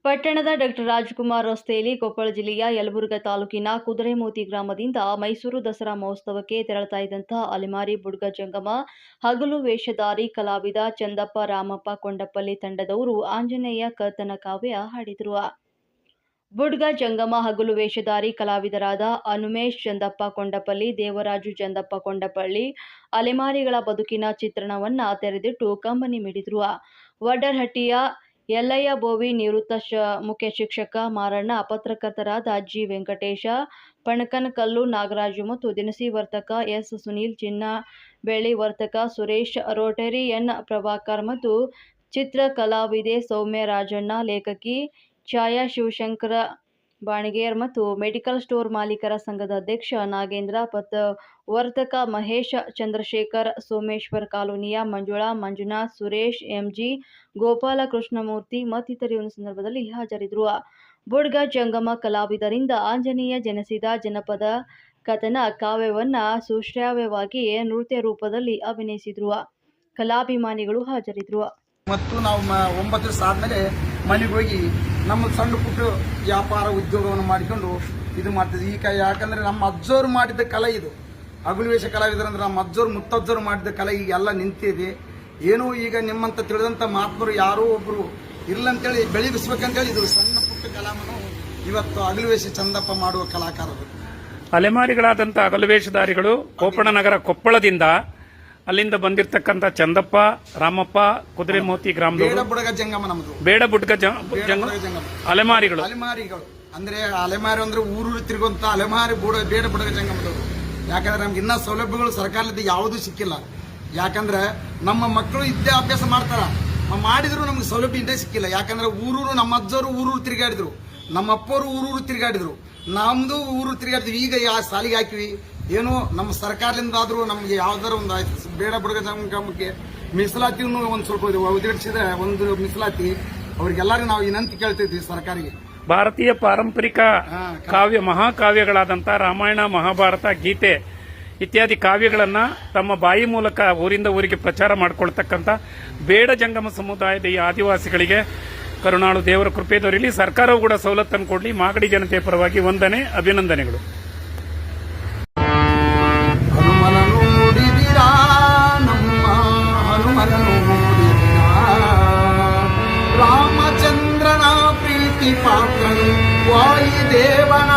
ಪಟ್ಟಣದ ಡಾ ರಾಜಕುಮಾರ್ ರಸ್ತೆಯಲ್ಲಿ ಕೊಪ್ಪಳ ಜಿಲ್ಲೆಯ ಯಲಬುರ್ಗಾ ತಾಲೂಕಿನ ಕುದುರೆಮೋತಿ ಗ್ರಾಮದಿಂದ ಮೈಸೂರು ದಸರಾ ಮಹೋತ್ಸವಕ್ಕೆ ತೆರಳುತ್ತಾ ಇದ್ದಂತಹ ಅಲೆಮಾರಿ ಬುಡ್ಗ ಜಂಗಮ ಹಗಲು ವೇಷಧಾರಿ ಕಲಾವಿದ ಚಂದಪ್ಪ ರಾಮಪ್ಪ ಕೊಂಡಪಲ್ಲಿ ತಂಡದವರು ಆಂಜನೇಯ ಕರ್ತನ ಕಾವ್ಯ ಹಾಡಿದರು. ಬುಡ್ಗ ಜಂಗಮ ಹಗಲು ವೇಷಧಾರಿ ಕಲಾವಿದರಾದ ಅನುಮೇಶ್ ಚಂದಪ್ಪ ಕೊಂಡಪಲ್ಲಿ, ದೇವರಾಜು ಚಂದಪ್ಪ ಕೊಂಡಪಳ್ಳಿ ಅಲೆಮಾರಿಗಳ ಬದುಕಿನ ಚಿತ್ರಣವನ್ನ ತೆರೆದಿಟ್ಟು ಕಂಬನಿ ಮಿಡಿದರು. ವಡ್ಡರಹಟ್ಟಿಯ ಯಲ್ಲಯ್ಯ ಬೋವಿ ನಿವೃತ್ತ ಮುಖ್ಯ ಶಿಕ್ಷಕ ಮಾರಣ್ಣ, ಪತ್ರಕರ್ತರಾದ ಜಿ ವೆಂಕಟೇಶ, ಪಣಕನಕಲ್ಲು ನಾಗರಾಜು ಮತ್ತು ದಿನಸಿ ವರ್ತಕ ಎಸ್ ಸುನೀಲ್, ಚಿನ್ನ ಬೆಳ್ಳಿ ವರ್ತಕ ಸುರೇಶ್, ರೋಟರಿ ಎನ್ ಪ್ರಭಾಕರ್ ಮತ್ತು ಚಿತ್ರ ಕಲಾವಿದೆ ಸೌಮ್ಯ ರಾಜಣ್ಣ, ಲೇಖಕಿ ಛಾಯಾ ಶಿವಶಂಕರ ಬಾಣಿಗೇರ್ ಮತ್ತು ಮೆಡಿಕಲ್ ಸ್ಟೋರ್ ಮಾಲೀಕರ ಸಂಘದ ಅಧ್ಯಕ್ಷ ನಾಗೇಂದ್ರ, ವರ್ತಕ ಮಹೇಶ್, ಚಂದ್ರಶೇಖರ್, ಸೋಮೇಶ್ವರ್ ಕಾಲೋನಿಯ ಮಂಜುಳಾ, ಮಂಜುನಾಥ್, ಸುರೇಶ್, ಎಂಜಿ, ಗೋಪಾಲ, ಕೃಷ್ಣಮೂರ್ತಿ ಮತ್ತಿತರರು ಒಂದು ಸಂದರ್ಭದಲ್ಲಿ ಹಾಜರಿದ್ದರು. ಬುಡ್ಗ ಜಂಗಮ ಕಲಾವಿದರಿಂದ ಆಂಜನೇಯ ಜನಿಸಿದ ಜನಪದ ಕಥನ ಕಾವ್ಯವನ್ನ ಸುಶ್ರಾವ್ಯವಾಗಿ ನೃತ್ಯ ರೂಪದಲ್ಲಿ ಅಭಿನಯಿಸಿದ್ರು. ಕಲಾಭಿಮಾನಿಗಳು ಹಾಜರಿದ್ದರು. ಮತ್ತು ನಾವು 9 ದಿವಸ ಆದ್ಮೇಲೆ ಮನೆಗೆ ಹೋಗಿ ನಮ್ಮ ಸಣ್ಣ ಪುಟ್ಟ ವ್ಯಾಪಾರ ಉದ್ಯೋಗವನ್ನು ಮಾಡಿಕೊಂಡು ಇದು ಮಾಡ್ತಿದ್ವಿ. ಈಗ ಯಾಕಂದ್ರೆ ನಮ್ಮ ಅಜ್ಜೋರು ಮಾಡಿದ ಕಲೆ ಇದು. ಹಗಲು ವೇಷ ಕಲಾವಿದರಂದ್ರೆ ನಮ್ಮ ಅಜ್ಜೋರು ಮುತ್ತಜ್ಜೋರು ಮಾಡಿದ ಕಲೆ ಈಗ ಎಲ್ಲ ನಿಂತಿದೆ. ಏನೋ ಈಗ ನಿಮ್ಮಂತ ತಿಳಿದಂತ ಮಹಾತ್ಮರು ಯಾರೋ ಒಬ್ರು ಇರ್ಲಂತೇಳಿ ಬೆಳಗಿಸ್ಬೇಕಂತೇಳಿ ಇದು ಸಣ್ಣ ಪುಟ್ಟ ಕಲಾಮನು ಇವತ್ತು ಹಗಲು ವೇಷ ಚಂದಪ್ಪ ಮಾಡುವ ಕಲಾಕಾರರು. ಅಲೆಮಾರಿಗಳಾದಂಥ ಹಗಲು ವೇಷಧಾರಿಗಳು ಕೋಪಣ ನಗರ ಕೊಪ್ಪಳದಿಂದ ಅಲ್ಲಿಂದ ಬಂದಿರತಕ್ಕಂಥ ಚಂದಪ್ಪ ರಾಮಪ್ಪ ಕುದುರೆಮೋತಿ ಗ್ರಾಮದವರು. ಬೇಡ ಬುಡಗ ಜಂಗಮ ನಮ್ಮದು. ಬೇಡ ಬುಡ್ಗ ಜಂಗಮ ಅಲೆಮಾರಿಗಳು. ಅಂದ್ರೆ ಅಲೆಮಾರಿ ಅಂದ್ರೆ ಊರು ತಿರುಗುವಂತ ಅಲೆಮಾರಿ ಬೇಡ ಬುಡಗ ಜಂಗಮದವರು. ಯಾಕಂದ್ರೆ ನಮ್ಗೆ ಇನ್ನ ಸೌಲಭ್ಯಗಳು ಸರ್ಕಾರದಿಂದ ಯಾವುದೂ ಸಿಕ್ಕಿಲ್ಲ. ಯಾಕಂದ್ರೆ ನಮ್ಮ ಮಕ್ಕಳು ವಿದ್ಯಾಭ್ಯಾಸ ಮಾಡ್ತಾರ, ಮಾಡಿದ್ರು ನಮ್ಗೆ ಸೌಲಭ್ಯ ಇಂದೇ ಸಿಕ್ಕಿಲ್ಲ. ಯಾಕಂದ್ರೆ ಊರೂರು ನಮ್ಮ ಅಜ್ಜವರು ಊರೂರು ತಿರುಗಾಡಿದ್ರು, ನಮ್ಮ ಅಪ್ಪವರು ಊರೂರು ತಿರುಗಾಡಿದ್ರು, ನಮ್ದು ಊರು ತಿರುಗಾಡಿದ್ವಿ. ಈಗ ಯಾವ ಸಾಲಿಗೆ ಹಾಕಿವಿ ಏನೋ ನಮ್ಮ ಸರ್ಕಾರದಿಂದ ಆದ್ರೂ ನಮ್ಗೆ ಯಾವ್ದಾರ ಒಂದು ಆಯ್ತು. ಬೇಡ ಬುಡಗ ಜಂಗಮಕ್ಕೆ ಮೀಸಲಾತಿಯನ್ನು ಒಂದು ಸ್ವಲ್ಪ ಉದ್ಘಾಟಿಸಿದ ಒಂದು ಮೀಸಲಾತಿ ಅವ್ರಿಗೆಲ್ಲರಿಗೂ ನಾವು ಏನಂತ ಕೇಳ್ತಿದ್ವಿ ಸರ್ಕಾರಿಗೆ. ಭಾರತೀಯ ಪಾರಂಪರಿಕ ಕಾವ್ಯ ಮಹಾಕಾವ್ಯಗಳಾದಂಥ ರಾಮಾಯಣ, ಮಹಾಭಾರತ, ಗೀತೆ ಇತ್ಯಾದಿ ಕಾವ್ಯಗಳನ್ನ ತಮ್ಮ ಬಾಯಿ ಮೂಲಕ ಊರಿಂದ ಊರಿಗೆ ಪ್ರಚಾರ ಮಾಡಿಕೊಳ್ತಕ್ಕಂಥ ಬೇಡ ಜಂಗಮ ಸಮುದಾಯದ ಈ ಆದಿವಾಸಿಗಳಿಗೆ ಕರುಣಾಳು ದೇವರ ಕೃಪೆ ದೊರೆಯಲಿ. ಸರ್ಕಾರವು ಕೂಡ ಸವಲತ್ತನ್ನು ಕೊಡಲಿ. ಮಾಗಡಿ ಜನತೆಯ ಪರವಾಗಿ ವಂದನೆ, ಅಭಿನಂದನೆಗಳು. ರಾಮಚಂದ್ರನ ಪ್ರೀತಿ ಪಾತ್ರನು ವಾಯುದೇವನ